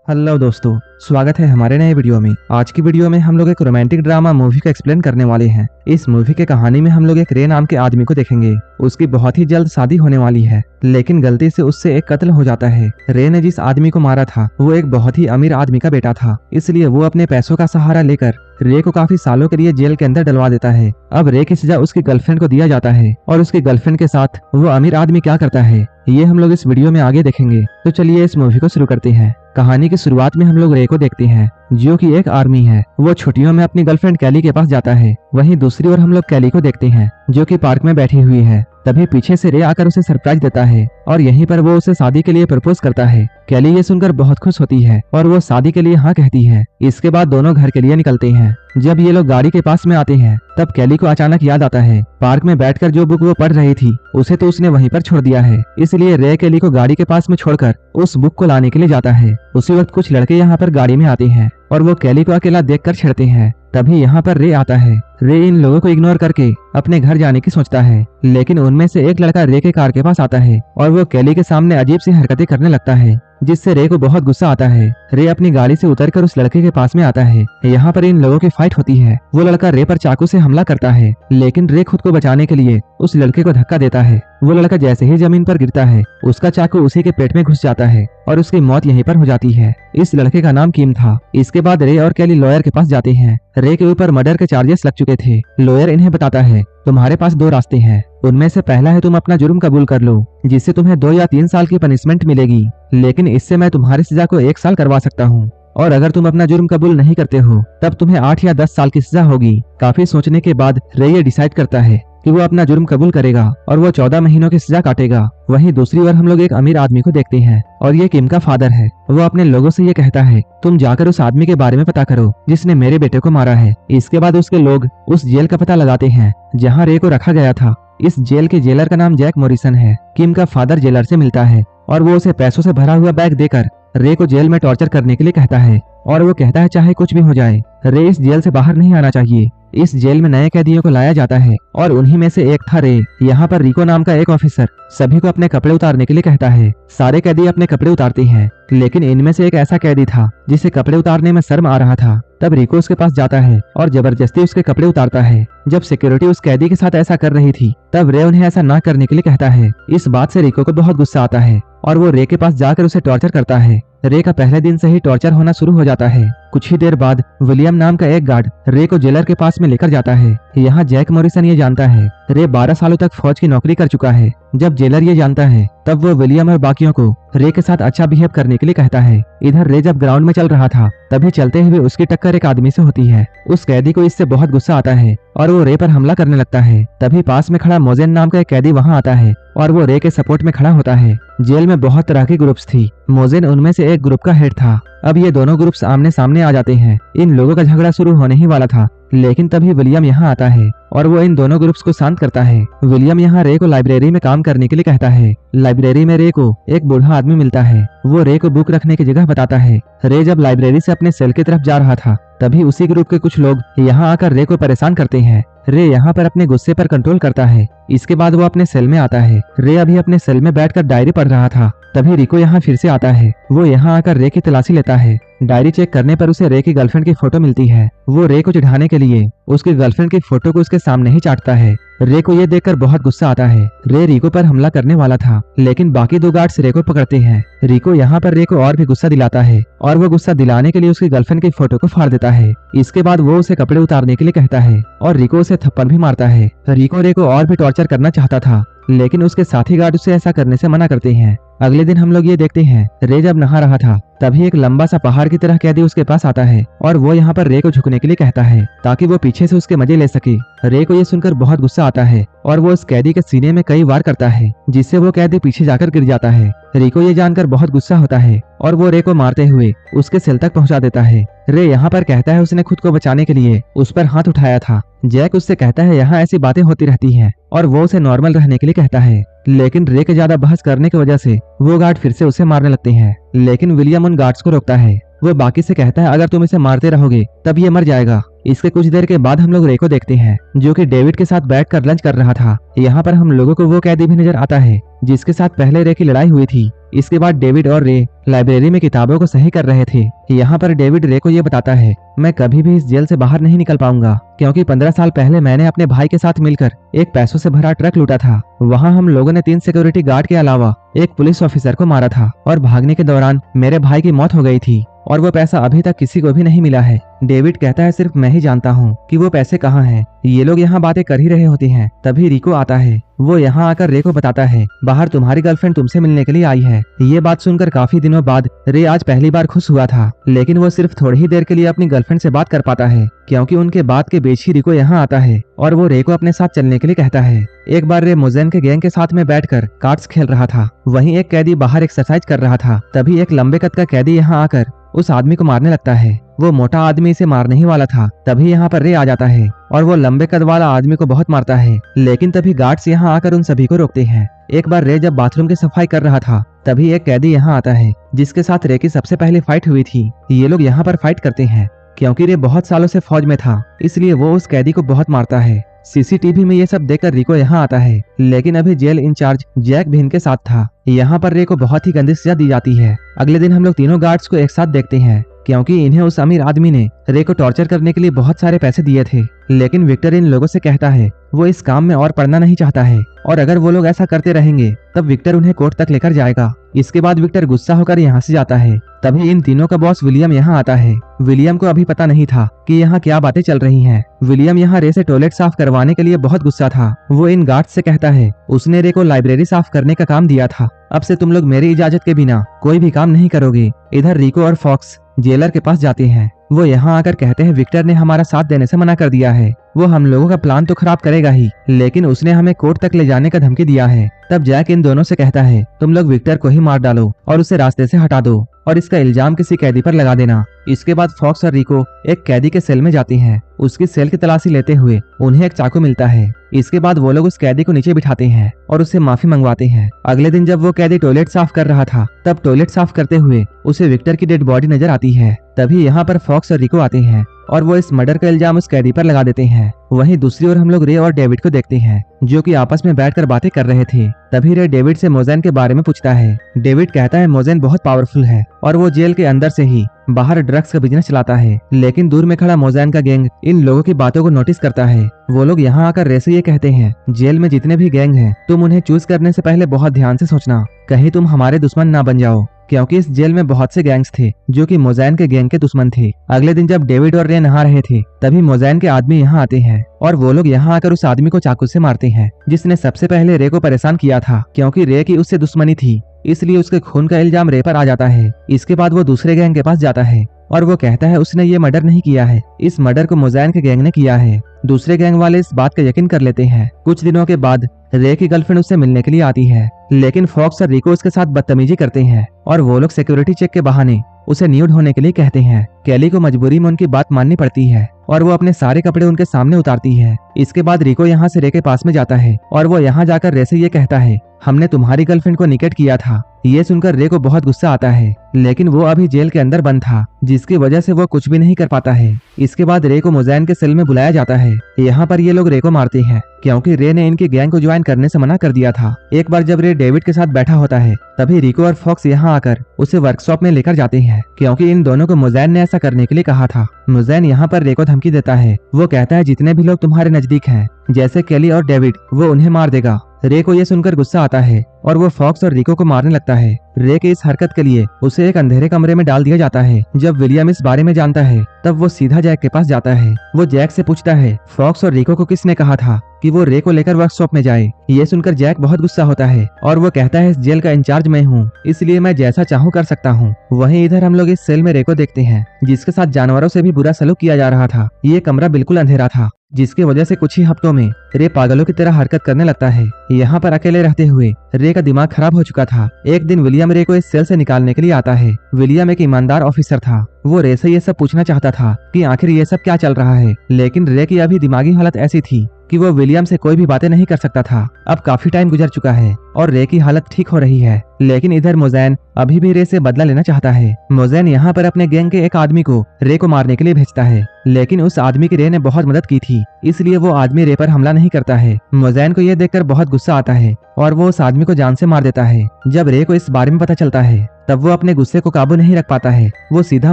Hello दोस्तों, स्वागत है हमारे नए वीडियो में। आज की वीडियो में हम लोग एक रोमांटिक ड्रामा मूवी को एक्सप्लेन करने वाले हैं। इस मूवी के कहानी में हम लोग एक रे नाम के आदमी को देखेंगे। उसकी बहुत ही जल्द शादी होने वाली है, लेकिन गलती से उससे एक कत्ल हो जाता है। रे ने जिस आदमी को मारा था वो एक बहुत ही अमीर आदमी का बेटा था, इसलिए वो अपने पैसों का सहारा लेकर रे को काफी सालों के लिए जेल के अंदर डलवा देता है। अब रे की सजा उसकी गर्लफ्रेंड को दिया जाता है और उसकी गर्लफ्रेंड के साथ वो अमीर आदमी क्या करता है ये हम लोग इस वीडियो में आगे देखेंगे। तो चलिए इस मूवी को शुरू करते हैं। कहानी की शुरुआत में हम लोग रे को देखते हैं, जो कि एक आर्मी है। वो छुट्टियों में अपनी गर्लफ्रेंड कैली के पास जाता है। वहीं दूसरी ओर हम लोग कैली को देखते हैं, जो कि पार्क में बैठी हुई है। तभी पीछे से रे आकर उसे सरप्राइज देता है और यहीं पर वो उसे शादी के लिए प्रपोज करता है। कैली ये सुनकर बहुत खुश होती है और वो शादी के लिए हाँ कहती है। इसके बाद दोनों घर के लिए निकलते हैं। जब ये लोग गाड़ी के पास में आते हैं तब कैली को अचानक याद आता है पार्क में बैठकर जो बुक वो पढ़ रही थी उसे तो उसने वहीं पर छोड़ दिया है। इसलिए रे कैली को गाड़ी के पास में छोड़कर उस बुक को लाने के लिए जाता है। उसी वक्त कुछ लड़के यहाँ पर गाड़ी में आते हैं और वो कैली को अकेला देखकर छेड़ते हैं। तभी यहाँ पर रे आता है। रे इन लोगों को इग्नोर करके अपने घर जाने की सोचता है, लेकिन उनमें से एक लड़का रे के कार के पास आता है और वो कैली के सामने अजीब सी हरकतें करने लगता है, जिससे रे को बहुत गुस्सा आता है। रे अपनी गाड़ी से उतरकर उस लड़के के पास में आता है। यहाँ पर इन लोगों की फाइट होती है। वो लड़का रे पर चाकू से हमला करता है, लेकिन रे खुद को बचाने के लिए उस लड़के को धक्का देता है। वो लड़का जैसे ही जमीन पर गिरता है उसका चाकू उसी के पेट में घुस जाता है और उसकी मौत यहीं पर हो जाती है। इस लड़के का नाम किम था। इसके बाद रे और कैली लॉयर के पास जाते हैं। रे के ऊपर मर्डर के चार्जेस लग चुके थे। लॉयर इन्हें बताता है तुम्हारे पास दो रास्ते हैं, उनमें से पहला है तुम अपना जुर्म कबूल कर लो, जिससे तुम्हें 2 या 3 साल की पनिशमेंट मिलेगी, लेकिन इससे मैं तुम्हारी सजा को 1 साल करवा सकता हूँ। और अगर तुम अपना जुर्म कबूल नहीं करते हो तब तुम्हें 8 या 10 साल की सजा होगी। काफी सोचने के बाद रे ये डिसाइड करता है कि वो अपना जुर्म कबूल करेगा और वो 14 महीनों की सजा काटेगा। वहीं दूसरी ओर हम लोग एक अमीर आदमी को देखते हैं और ये किम का फादर है। वो अपने लोगों से ये कहता है तुम जाकर उस आदमी के बारे में पता करो जिसने मेरे बेटे को मारा है। इसके बाद उसके लोग उस जेल का पता लगाते हैं जहाँ रे को रखा गया था। इस जेल के जेलर का नाम जैक मॉरिसन है। किम का फादर जेलर से मिलता है और वो उसे पैसों से भरा हुआ बैग देकर रे को जेल में टॉर्चर करने के लिए कहता है और वो कहता है चाहे कुछ भी हो जाए रे इस जेल से बाहर नहीं आना चाहिए। इस जेल में नए कैदियों को लाया जाता है और उन्हीं में से एक था रे। यहाँ पर रिको नाम का एक ऑफिसर सभी को अपने कपड़े उतारने के लिए कहता है। सारे कैदी अपने कपड़े उतारते हैं, लेकिन इनमें से एक ऐसा कैदी था जिसे कपड़े उतारने में शर्म आ रहा था। तब रिको उसके पास जाता है और जबरदस्ती उसके कपड़े उतारता है। जब सिक्योरिटी उस कैदी के साथ ऐसा कर रही थी तब रे उन्हें ऐसा ना करने के लिए कहता है। इस बात से रिको को बहुत गुस्सा आता है और वो रे के पास जाकर उसे टॉर्चर करता है। रे का पहले दिन से ही टॉर्चर होना शुरू हो जाता है। कुछ ही देर बाद विलियम नाम का एक गार्ड रे को जेलर के पास में लेकर जाता है। यहाँ जैक मॉरिसन ये जानता है रे 12 सालों तक फौज की नौकरी कर चुका है। जब जेलर ये जानता है तब वो विलियम और बाकियों को रे के साथ अच्छा बिहेव करने के लिए कहता है। इधर रे जब ग्राउंड में चल रहा था तभी चलते हुए उसकी टक्कर एक आदमी से होती है। उस कैदी को इससे बहुत गुस्सा आता है और वो रे पर हमला करने लगता है। तभी पास में खड़ा मोजेन नाम का एक कैदी वहाँ आता है और वो रे के सपोर्ट में खड़ा होता है। जेल में बहुत तरह की ग्रुप्स थी, मोजेन उनमें से एक ग्रुप का हेड था। अब ये दोनों ग्रुप्स आमने सामने आ जाते हैं। इन लोगों का झगड़ा शुरू होने ही वाला था, लेकिन तभी विलियम यहाँ आता है और वो इन दोनों ग्रुप्स को शांत करता है। विलियम यहाँ रे को लाइब्रेरी में काम करने के लिए कहता है। लाइब्रेरी में रे को एक बूढ़ा आदमी मिलता है। वो रे को बुक रखने की जगह बताता है। रे जब लाइब्रेरी से अपने सेल की तरफ जा रहा था तभी उसी ग्रुप के कुछ लोग यहाँ आकर रे को परेशान करते हैं। रे यहाँ पर अपने गुस्से पर कंट्रोल करता है। इसके बाद वो अपने सेल में आता है। रे अभी अपने सेल में बैठकर डायरी पढ़ रहा था, तभी रिको यहाँ फिर से आता है। वो यहाँ आकर रे की तलाशी लेता है। डायरी चेक करने पर उसे रे की गर्लफ्रेंड की फोटो मिलती है। वो रे को चिढ़ाने के लिए उसकी गर्लफ्रेंड की फोटो को उसके सामने ही चाटता है। रे को ये देखकर बहुत गुस्सा आता है। रे रिको पर हमला करने वाला था, लेकिन बाकी 2 गार्ड्स रे को पकड़ते हैं। रिको यहाँ पर रे को और भी गुस्सा दिलाता है और वो गुस्सा दिलाने के लिए उसकी गर्लफ्रेंड की फोटो को फाड़ देता है। इसके बाद वो उसे कपड़े उतारने के लिए कहता है और रिको उसे थप्पड़ भी मारता है। रिको रे को और भी टॉर्चर करना चाहता था, लेकिन उसके साथी गार्ड उसे ऐसा करने से मना करते हैं। अगले दिन हम लोग ये देखते हैं रे जब नहा रहा था तभी एक लंबा सा पहाड़ की तरह कैदी उसके पास आता है और वो यहाँ पर रे को झुकने के लिए कहता है ताकि वो पीछे से उसके मजे ले सके। रे को ये सुनकर बहुत गुस्सा आता है और वो उस कैदी के सीने में कई वार करता है, जिससे वो कैदी पीछे जाकर गिर जाता है। रिको ये जानकर बहुत गुस्सा होता है और वो रे को मारते हुए उसके सेल तक पहुंचा देता है। रे यहाँ पर कहता है उसने खुद को बचाने के लिए उस पर हाथ उठाया था। जैक उससे कहता है यहाँ ऐसी बातें होती रहती हैं और वो उसे नॉर्मल रहने के लिए कहता है, लेकिन रे के ज्यादा बहस करने की वजह से वो गार्ड फिर से उसे मारने लगते हैं। लेकिन विलियम उन गार्ड्स को रोकता है। वो बाकी से कहता है अगर तुम इसे मारते रहोगे तब ये मर जाएगा। इसके कुछ देर के बाद हम लोग रे को देखते हैं, जो कि डेविड के साथ बैठकर लंच कर रहा था। यहाँ पर हम लोगों को वो कैदी भी नजर आता है जिसके साथ पहले रे की लड़ाई हुई थी। इसके बाद डेविड और रे लाइब्रेरी में किताबों को सही कर रहे थे। यहाँ पर डेविड रे को ये बताता है, मैं कभी भी इस जेल से बाहर नहीं निकल पाऊंगा, क्योंकि 15 साल पहले मैंने अपने भाई के साथ मिलकर एक पैसों से भरा ट्रक लूटा था। वहाँ हम लोगों ने 3 सिक्योरिटी गार्ड के अलावा एक पुलिस ऑफिसर को मारा था और भागने के दौरान मेरे भाई की मौत हो गई थी और वो पैसा अभी तक किसी को भी नहीं मिला है। डेविड कहता है, सिर्फ मैं ही जानता हूँ कि वो पैसे कहाँ हैं। ये लोग यहाँ बातें कर ही रहे होते हैं, तभी रिको आता है। वो यहाँ आकर रे को बताता है, बाहर तुम्हारी गर्लफ्रेंड तुमसे मिलने के लिए आई है। ये बात सुनकर काफी दिनों बाद रे आज पहली बार खुश हुआ था, लेकिन वो सिर्फ थोड़ी ही देर के लिए अपनी गर्लफ्रेंड से बात कर पाता है, क्योंकि उनके बात के बीच ही रिको यहाँ आता है और वो रे को अपने साथ चलने के लिए कहता है। एक बार रे मोजेन के गैंग के साथ में बैठकर कार्ड्स खेल रहा था। वहीं एक कैदी बाहर एक्सरसाइज कर रहा था। तभी एक लंबे कद का कैदी यहाँ आकर उस आदमी को मारने लगता है। वो मोटा आदमी इसे मारने ही वाला था। तभी यहाँ पर रे आ जाता है और वो लंबे कद वाला आदमी को बहुत मारता है, लेकिन तभी गार्ड्स यहाँ आकर उन सभी को रोकते हैं। एक बार रे जब बाथरूम की सफाई कर रहा था, तभी एक कैदी यहाँ आता है जिसके साथ रे की सबसे पहले फाइट हुई थी। ये लोग यहाँ पर फाइट करते हैं। क्योंकि रे बहुत सालों से फौज में था, इसलिए वो उस कैदी को बहुत मारता है। सीसीटीवी में ये सब देखकर रिको यहाँ आता है, लेकिन अभी जेल इंचार्ज जैक भी इनके साथ था। यहाँ पर रे को बहुत ही गंदी सजा दी जाती है। अगले दिन हम लोग तीनों गार्ड्स को एक साथ देखते हैं, क्योंकि इन्हें उस अमीर आदमी ने रे को टॉर्चर करने के लिए बहुत सारे पैसे दिए थे। लेकिन विक्टर इन लोगों से कहता है वो इस काम में और पढ़ना नहीं चाहता है, और अगर वो लोग ऐसा करते रहेंगे तब विक्टर उन्हें कोर्ट तक लेकर जाएगा। इसके बाद विक्टर गुस्सा होकर यहाँ से जाता है। तभी इन तीनों का बॉस विलियम यहाँ आता है। विलियम को अभी पता नहीं था कि यहाँ क्या बातें चल रही हैं। विलियम यहाँ रे से टॉयलेट साफ करवाने के लिए बहुत गुस्सा था। वो इन गार्ड्स से कहता है, उसने रे को लाइब्रेरी साफ करने का काम दिया था, अब से तुम लोग मेरी इजाजत के बिना कोई भी काम नहीं करोगे। इधर रिको और फॉक्स जेलर के पास जाते हैं। वो यहाँ आकर कहते हैं, विक्टर ने हमारा साथ देने से मना कर दिया है। वो हम लोगों का प्लान तो खराब करेगा ही, लेकिन उसने हमें कोर्ट तक ले जाने का धमकी दिया है। तब जैक इन दोनों से कहता है, तुम लोग विक्टर को ही मार डालो और उसे रास्ते से हटा दो और इसका इल्जाम किसी कैदी पर लगा देना। इसके बाद फॉक्स और रिको एक कैदी के सेल में जाती हैं। उसकी सेल की तलाशी लेते हुए उन्हें एक चाकू मिलता है। इसके बाद वो लोग उस कैदी को नीचे बिठाते हैं और उससे माफी मंगवाते हैं। अगले दिन जब वो कैदी टॉयलेट साफ कर रहा था, तब टॉयलेट साफ करते हुए उसे विक्टर की डेड बॉडी नजर आती है। तभी यहाँ पर फॉक्स और रिको आते हैं और वो इस मर्डर का इल्जाम उस कैदी पर लगा देते हैं। वहीं दूसरी ओर हम लोग रे और डेविड को देखते हैं, जो कि आपस में बैठकर बातें कर रहे थे। तभी रे डेविड से मोजेन के बारे में पूछता है। डेविड कहता है मोजेन बहुत पावरफुल है और वो जेल के अंदर से ही बाहर ड्रग्स का बिजनेस चलाता है, लेकिन दूर में खड़ा मोजेन का गैंग इन लोगों की बातों को नोटिस करता है। वो लोग यहाँ आकर रे से ये कहते हैं, जेल में जितने भी गैंग हैं, तुम उन्हें चूज करने से पहले बहुत ध्यान से सोचना, कहीं तुम हमारे दुश्मन ना बन जाओ, क्योंकि इस जेल में बहुत से गैंग्स थे जो कि मोजेन के गैंग के दुश्मन थे। अगले दिन जब डेविड और रे नहा रहे थे, तभी मोजेन के आदमी यहाँ आते हैं और वो लोग यहाँ आकर उस आदमी को चाकू से मारते हैं जिसने सबसे पहले रे को परेशान किया था। क्योंकि रे की उससे दुश्मनी थी, इसलिए उसके खून का इल्जाम रे पर आ जाता है। इसके बाद वो दूसरे गैंग के पास जाता है और वो कहता है उसने ये मर्डर नहीं किया है, इस मर्डर को मोजेन के गैंग ने किया है। दूसरे गैंग वाले इस बात का यकीन कर लेते हैं। कुछ दिनों के बाद रे की गर्लफ्रेंड उससे मिलने के लिए आती है, लेकिन फॉक्स और रिको उसके साथ बदतमीजी करते हैं और वो लोग सिक्योरिटी चेक के बहाने उसे न्यूड होने के लिए कहते हैं। कैली को मजबूरी में उनकी बात माननी पड़ती है और वो अपने सारे कपड़े उनके सामने उतारती है। इसके बाद रिको यहाँ से रे के पास में जाता है और वो यहाँ जाकर रे से ये कहता है, हमने तुम्हारी गर्लफ्रेंड को निकेट किया था। ये सुनकर रे को बहुत गुस्सा आता है, लेकिन वो अभी जेल के अंदर बंद था, जिसकी वजह से वो कुछ भी नहीं कर पाता है। इसके बाद रे को मोजेन के सेल में बुलाया जाता है। यहाँ पर ये लोग रे को मारते हैं, क्योंकि रे ने इनकी गैंग को ज्वाइन करने से मना कर दिया था। एक बार जब रे डेविड के साथ बैठा होता है, तभी रिको और फॉक्स यहाँ आकर उसे वर्कशॉप में लेकर जाते हैं, क्योंकि इन दोनों को मोजेन ने ऐसा करने के लिए कहा था। मोजेन यहाँ पर रे को धमकी देता है। वो कहता है जितने भी लोग तुम्हारे नजदीक हैं, जैसे केली और डेविड, वो उन्हें मार देगा। रे को ये सुनकर गुस्सा आता है और वो फॉक्स और रिको को मारने लगता है। रे के इस हरकत के लिए उसे एक अंधेरे कमरे में डाल दिया जाता है। जब विलियम इस बारे में जानता है, तब वो सीधा जैक के पास जाता है। वो जैक से पूछता है, फॉक्स और रिको को किसने कहा था कि वो रे को लेकर वर्कशॉप में जाए। ये सुनकर जैक बहुत गुस्सा होता है और वो कहता है, इस जेल का इंचार्ज मैं हूँ, इसलिए मैं जैसा चाहूँ कर सकता हूँ। वहीं इधर हम लोग इस सेल में रे को देखते हैं, जिसके साथ जानवरों से भी बुरा सलूक किया जा रहा था। ये कमरा बिल्कुल अंधेरा था, जिसकी वजह से कुछ ही हफ्तों में रे पागलों की तरह हरकत करने लगता है। यहाँ पर अकेले रहते हुए रे का दिमाग खराब हो चुका था। एक दिन विलियम रे को इस सेल से निकालने के लिए आता है। विलियम एक ईमानदार ऑफिसर था। वो रे से ये सब पूछना चाहता था कि आखिर ये सब क्या चल रहा है, लेकिन रे की अभी दिमागी हालत ऐसी थी कि वो विलियम से कोई भी बातें नहीं कर सकता था। अब काफी टाइम गुजर चुका है। और रे की हालत ठीक हो रही है। लेकिन इधर मोजैन अभी भी रे से बदला लेना चाहता है। मोजैन यहाँ पर अपने गैंग के एक आदमी को रे को मारने के लिए भेजता है, लेकिन उस आदमी की रे ने बहुत मदद की थी, इसलिए वो आदमी रे पर हमला नहीं करता है। मोजैन को यह देखकर बहुत गुस्सा आता है और वो उस आदमी को जान से मार देता है। जब रे को इस बारे में पता चलता है तब वो अपने गुस्से को काबू नहीं रख पाता है। वो सीधा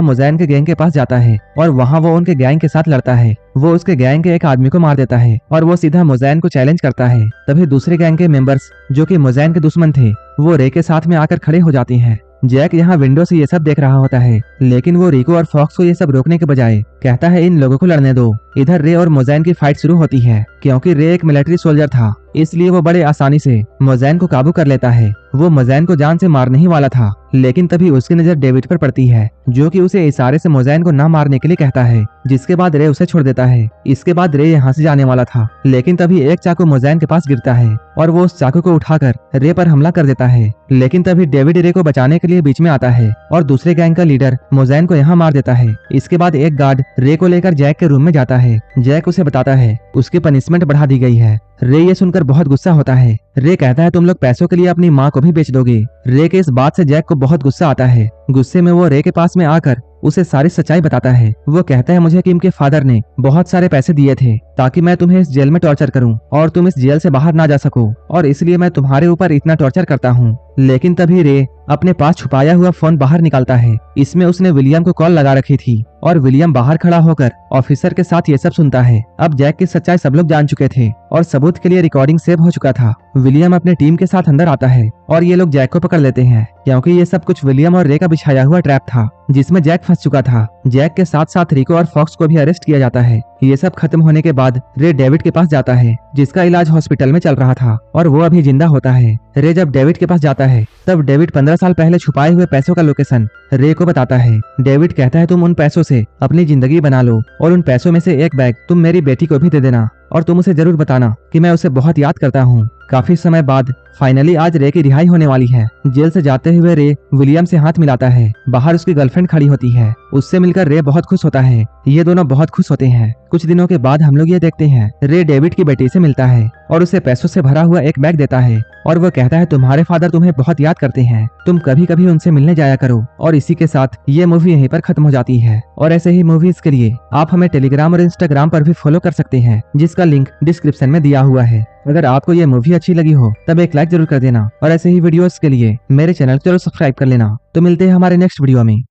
मोजैन के गैंग के पास जाता है और वहाँ वो उनके गैंग के साथ लड़ता है। वो उसके गैंग के एक आदमी को मार देता है और वो सीधा मोजैन को चैलेंज करता है। तभी दूसरे गैंग के मेंबर्स जो कि मोजैन के दुश्मन थे वो रे के साथ में आकर खड़े हो जाते हैं। जैक यहाँ विंडो से ये सब देख रहा होता है, लेकिन वो रिको और फॉक्स को ये सब रोकने के बजाय कहता है इन लोगों को लड़ने दो। इधर रे और मोजैन की फाइट शुरू होती है। क्योंकि रे एक मिलिट्री सोल्जर था, इसलिए वो बड़े आसानी से मोजैन को काबू कर लेता है। वो मोजैन को जान से मारने ही वाला था, लेकिन तभी उसकी नजर डेविड पर पड़ती है, जो कि उसे इशारे से मोजैन को ना मारने के लिए कहता है, जिसके बाद रे उसे छोड़ देता है। इसके बाद रे यहाँ से जाने वाला था, लेकिन तभी एक चाकू मोजैन के पास गिरता है और वो उस चाकू को उठाकर रे पर हमला कर देता है। लेकिन तभी डेविड रे को बचाने के लिए बीच में आता है और दूसरे गैंग का लीडर मोजैन को यहाँ मार देता है। इसके बाद एक गार्ड रे को लेकर जैक के रूम में जाता है। जैक उसे बताता है उसकी पनिशमेंट बढ़ा दी गई है। रे ये सुनकर बहुत गुस्सा होता है। रे कहता है तुम लोग पैसों के लिए अपनी माँ को भी बेच दोगे। रे के इस बात से जैक को बहुत गुस्सा आता है। गुस्से में वो रे के पास में आकर उसे सारी सच्चाई बताता है। वो कहता है मुझे किम के फादर ने बहुत सारे पैसे दिए थे ताकि मैं तुम्हें इस जेल में टॉर्चर करूं और तुम इस जेल से बाहर ना जा सको, और इसलिए मैं तुम्हारे ऊपर इतना टॉर्चर करता हूं। लेकिन तभी रे अपने पास छुपाया हुआ फोन बाहर निकालता है। इसमें उसने विलियम को कॉल लगा रखी थी और विलियम बाहर खड़ा होकर ऑफिसर के साथ ये सब सुनता है। अब जैक की सच्चाई सब लोग जान चुके थे और सबूत के लिए रिकॉर्डिंग सेव हो चुका था। विलियम अपने टीम के साथ अंदर आता है और ये लोग जैक को पकड़ लेते हैं, क्योंकि ये सब कुछ विलियम और रे का बिछाया हुआ ट्रैप था जिसमें जैक फंस चुका था। जैक के साथ साथ रिको और फॉक्स को भी अरेस्ट किया जाता है। ये सब खत्म होने के बाद रे डेविड के पास जाता है, जिसका इलाज हॉस्पिटल में चल रहा था और वो अभी जिंदा होता है। रे जब डेविड के पास जाता है तब डेविड 15 साल पहले छुपाए हुए पैसों का लोकेशन रे को बताता है। डेविड कहता है तुम उन पैसों से अपनी जिंदगी बना लो और उन पैसों में से एक बैग तुम मेरी बेटी को भी दे देना, और तुम उसे जरूर बताना कि मैं उसे बहुत याद करता हूँ। काफी समय बाद फाइनली आज रे की रिहाई होने वाली है। जेल से जाते हुए रे विलियम से हाथ मिलाता है। बाहर उसकी गर्लफ्रेंड खड़ी होती है। उससे मिलकर रे बहुत खुश होता है। ये दोनों बहुत खुश होते हैं। कुछ दिनों के बाद हम लोग ये देखते हैं रे डेविड की बेटी से मिलता है और उसे पैसों से भरा हुआ एक बैग देता है और वो कहता है तुम्हारे फादर तुम्हें बहुत याद करते हैं, तुम कभी कभी उनसे मिलने जाया करो। और इसी के साथ ये मूवी यहीं पर खत्म हो जाती है। और ऐसे ही मूवीज के लिए आप हमें टेलीग्राम और इंस्टाग्राम पर भी फॉलो कर सकते हैं, जिसका लिंक डिस्क्रिप्शन में दिया हुआ है। अगर आपको ये मूवी अच्छी लगी हो तब एक लाइक जरूर कर देना और ऐसे ही वीडियोस के लिए मेरे चैनल को जरूर सब्सक्राइब कर लेना। तो मिलते हैं हमारे नेक्स्ट वीडियो में।